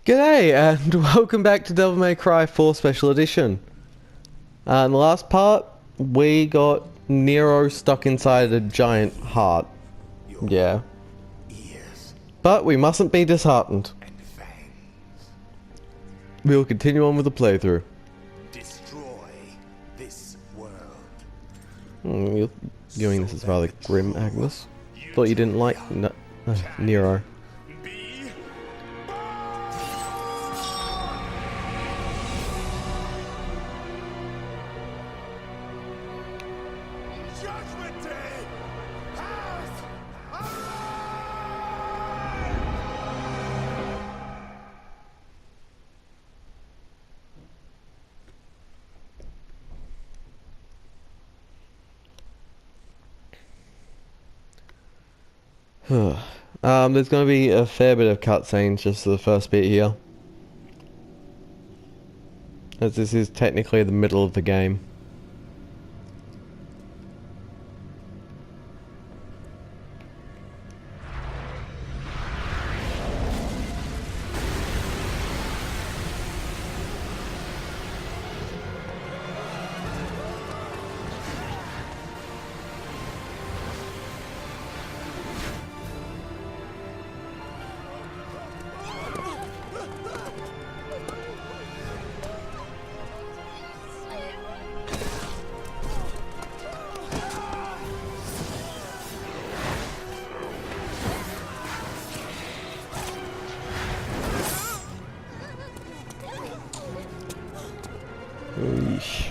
G'day and welcome back to Devil May Cry 4 Special Edition. In the last part, we got Nero stuck inside a giant heart. Yeah. But we mustn't be disheartened. We'll continue on with the playthrough. Destroy this world. You're viewing this as rather grim, Agnes. Thought you didn't like Nero. Judgment Day has There's going to be a fair bit of cutscenes just for the first bit here, as this is technically the middle of the game. Eesh.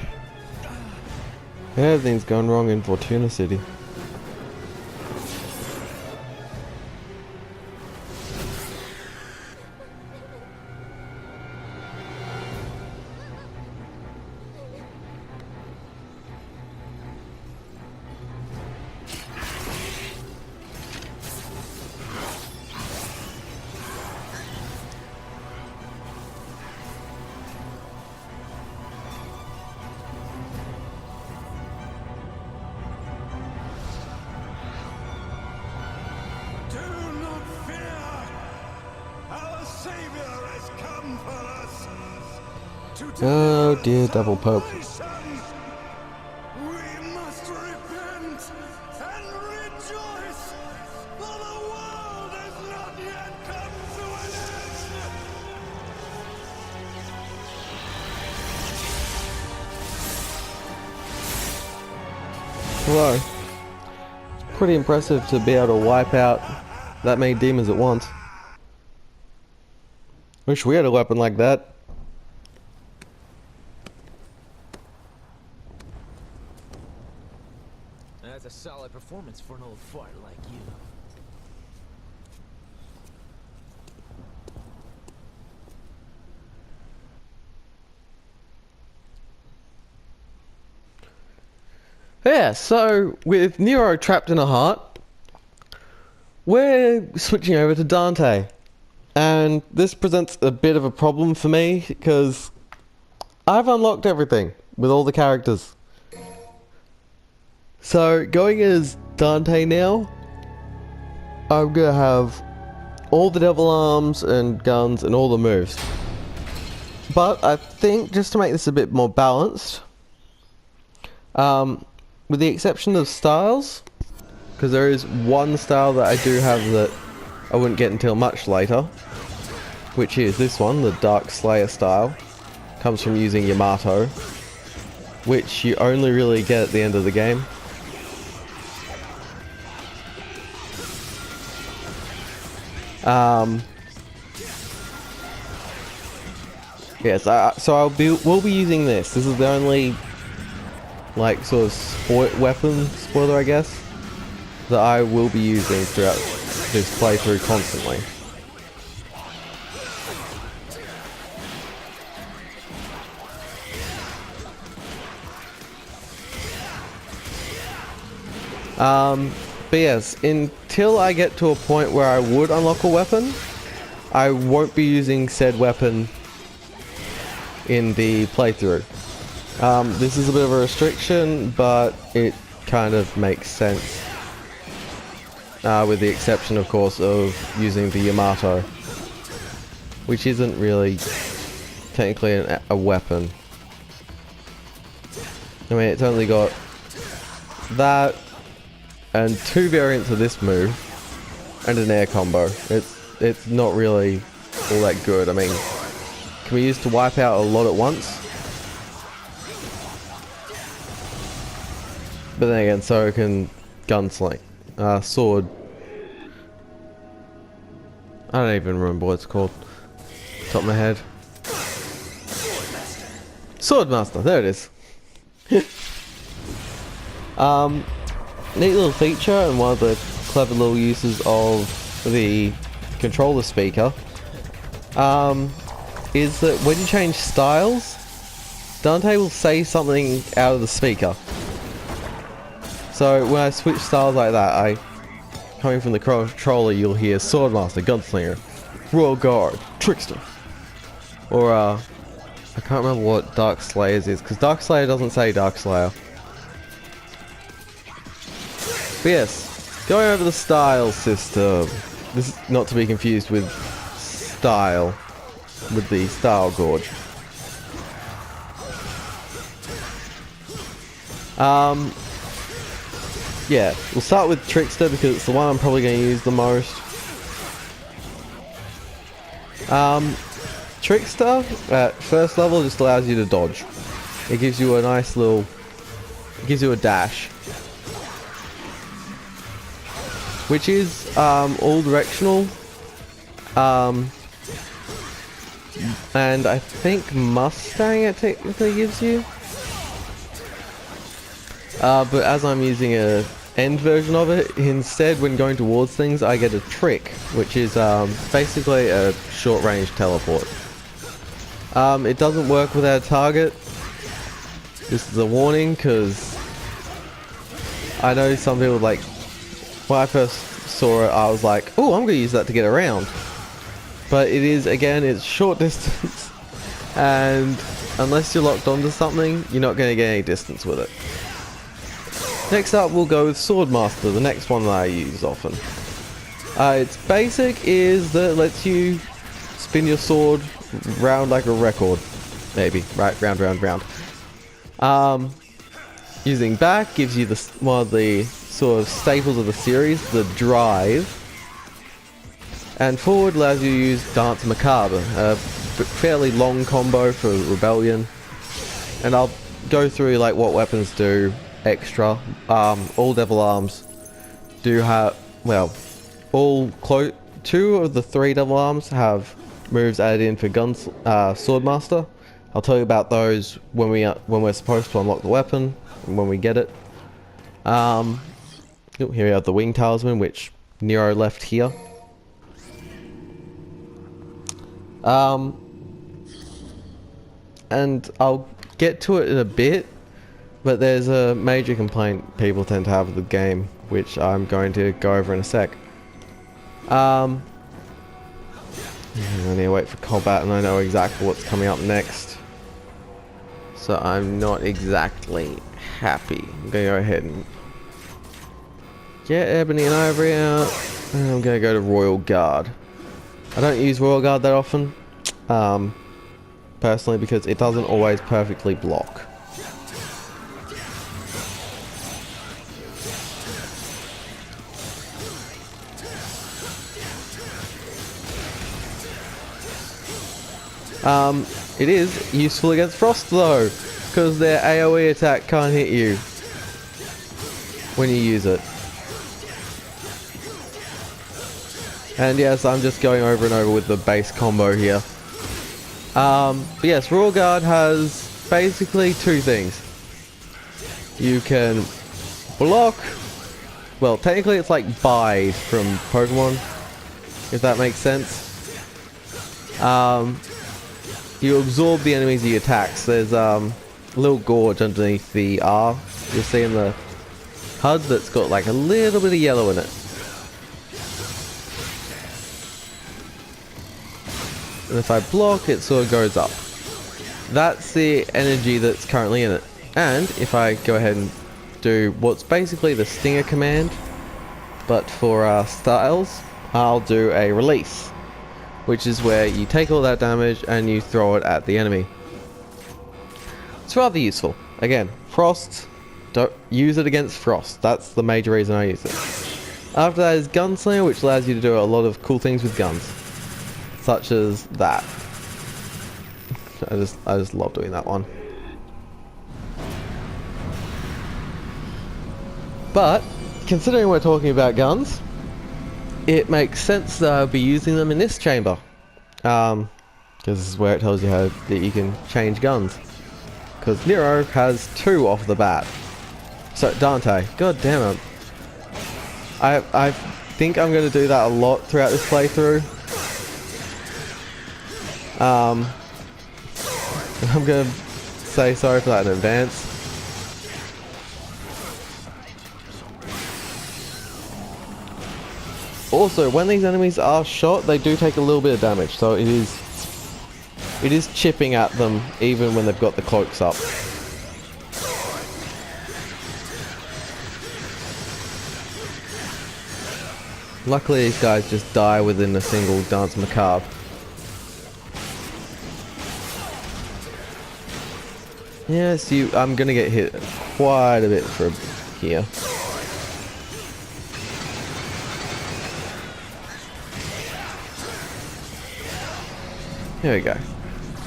Everything's gone wrong in Fortuna City. Oh dear, Devil Pope. We must repent and rejoice, for the world has not yet come to an Hello. It's pretty impressive to be able to wipe out that many demons at once. Wish we had a weapon like that. That's a solid performance for an old fart like you. Yeah, so with Nero trapped in a heart, we're switching over to Dante. And this presents a bit of a problem for me, because I've unlocked everything with all the characters. So, going as Dante now, I'm gonna have all the devil arms and guns and all the moves. But I think, just to make this a bit more balanced, with the exception of styles, because there is one style that I do have that I wouldn't get until much later, which is this one, the Dark Slayer style. Comes from using Yamato, which you only really get at the end of the game. Yes, so we'll be using this. This is the only, like, sort of spoiler, I guess, that I will be using throughout this playthrough constantly. But yes, until I get to a point where I would unlock a weapon, I won't be using said weapon in the playthrough. This is a bit of a restriction, but it kind of makes sense. With the exception, of course, of using the Yamato. which isn't really technically a weapon. I mean, it's only got that and 2 variants of this move and an air combo. It's not really all that good. I mean, can be used to wipe out a lot at once. But then again, so can gunsling. Sword. I don't even remember what it's called. Top of my head. Swordmaster, there it is. Neat little feature, and one of the clever little uses of the controller speaker is that when you change styles, Dante will say something out of the speaker. So when I switch styles like that, coming from the controller, you'll hear Swordmaster, Gunslinger, Royal Guard, Trickster, or I can't remember what Dark Slayer's is, because Dark Slayer doesn't say Dark Slayer. But yes, going over the style system. This is not to be confused with style, with the style gorge. Yeah, we'll start with Trickster because it's the one I'm probably going to use the most. Trickster at first level just allows you to dodge. It gives you a nice little, it gives you a dash, which is all directional, and I think Mustang it technically gives you. But as I'm using a end version of it, instead when going towards things I get a trick, which is basically a short range teleport. It doesn't work without a target. This is a warning, because I know some people, like, when I first saw it I was like, oh, I'm going to use that to get around. But it is, again, it's short distance, and unless you're locked onto something, you're not going to get any distance with it. Next up, we'll go with Swordmaster, the next one that I use often. Its basic is that it lets you spin your sword round like a record. Maybe. Right, round, round, round. Using back gives you one of the sort of staples of the series, the drive. And forward allows you to use Dance Macabre, a fairly long combo for Rebellion. And I'll go through like what weapons do extra. All Devil Arms do have, well, two of the 3 Devil Arms have moves added in for Swordmaster. I'll tell you about those when we're supposed to unlock the weapon and when we get it. Here we have the Wing Talisman, which Nero left here. And I'll get to it in a bit, but there's a major complaint people tend to have with the game, which I'm going to go over in a sec. I need to wait for combat, and I know exactly what's coming up next, so I'm not exactly happy. I'm going to go ahead and get Ebony and Ivory out, and I'm going to go to Royal Guard. I don't use Royal Guard that often, personally, because it doesn't always perfectly block. It is useful against Frost though, because their AoE attack can't hit you when you use it. And yes, I'm just going over and over with the base combo here. But yes, Royal Guard has basically 2 things. You can block, well, technically it's like Bide from Pokemon, if that makes sense. You absorb the enemies you attack. So there's a little gorge underneath the R. You'll see in the HUD that's got like a little bit of yellow in it. And if I block, it sort of goes up. That's the energy that's currently in it. And if I go ahead and do what's basically the Stinger command, but for styles, I'll do a release. which is where you take all that damage and you throw it at the enemy. It's rather useful. Again, Frost, don't use it against Frost. That's the major reason I use it. After that is Gunslinger, which allows you to do a lot of cool things with guns, such as that. I just love doing that one. But considering we're talking about guns, it makes sense that I'll be using them in this chamber, because this is where it tells you how that you can change guns. Because Nero has 2 off the bat. So Dante, god damn it. I think I'm going to do that a lot throughout this playthrough. I'm going to say sorry for that in advance. Also, when these enemies are shot, they do take a little bit of damage, so it is chipping at them even when they've got the cloaks up. Luckily these guys just die within a single Dance Macabre. Yes, I'm gonna get hit quite a bit from here. Here we go.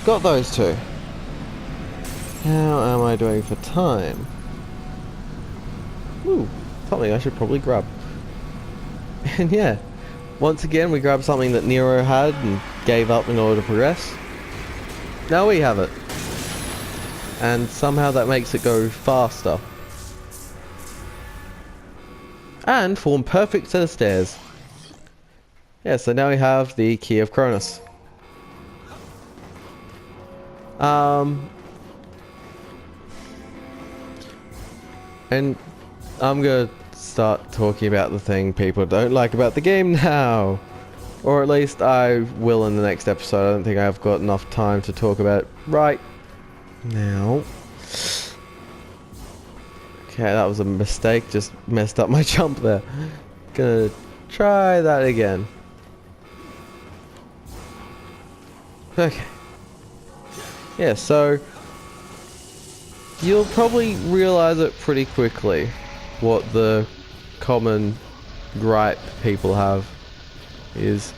Got those 2. How am I doing for time? Ooh, something I should probably grab. And yeah, once again we grabbed something that Nero had and gave up in order to progress. Now we have it. And somehow that makes it go faster. And form perfect set of stairs. Yeah, so now we have the Key of Cronus. And I'm gonna start talking about the thing people don't like about the game now. Or at least I will in the next episode. I don't think I've got enough time to talk about it right now. Okay, that was a mistake. Just messed up my jump there. Gonna try that again. Okay. Yeah, so you'll probably realize it pretty quickly what the common gripe people have is.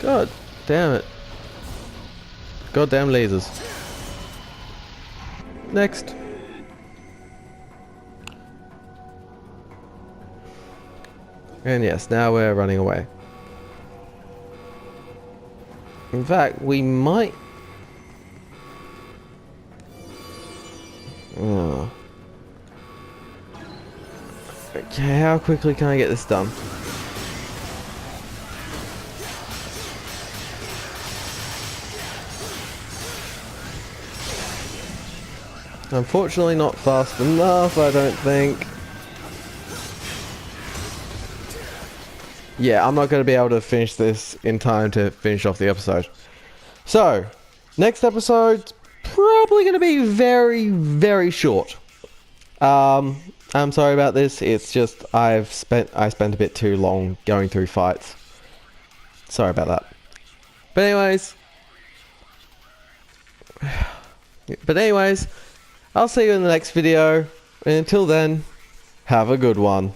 God damn it. Goddamn lasers. Next. And yes, now we're running away. In fact, we might... Oh. Okay, how quickly can I get this done? Unfortunately not fast enough, I don't think. Yeah, I'm not going to be able to finish this in time to finish off the episode. So, next episode's probably going to be very, very short. I'm sorry about this. It's just I spent a bit too long going through fights. Sorry about that. But anyways, I'll see you in the next video. And until then, have a good one.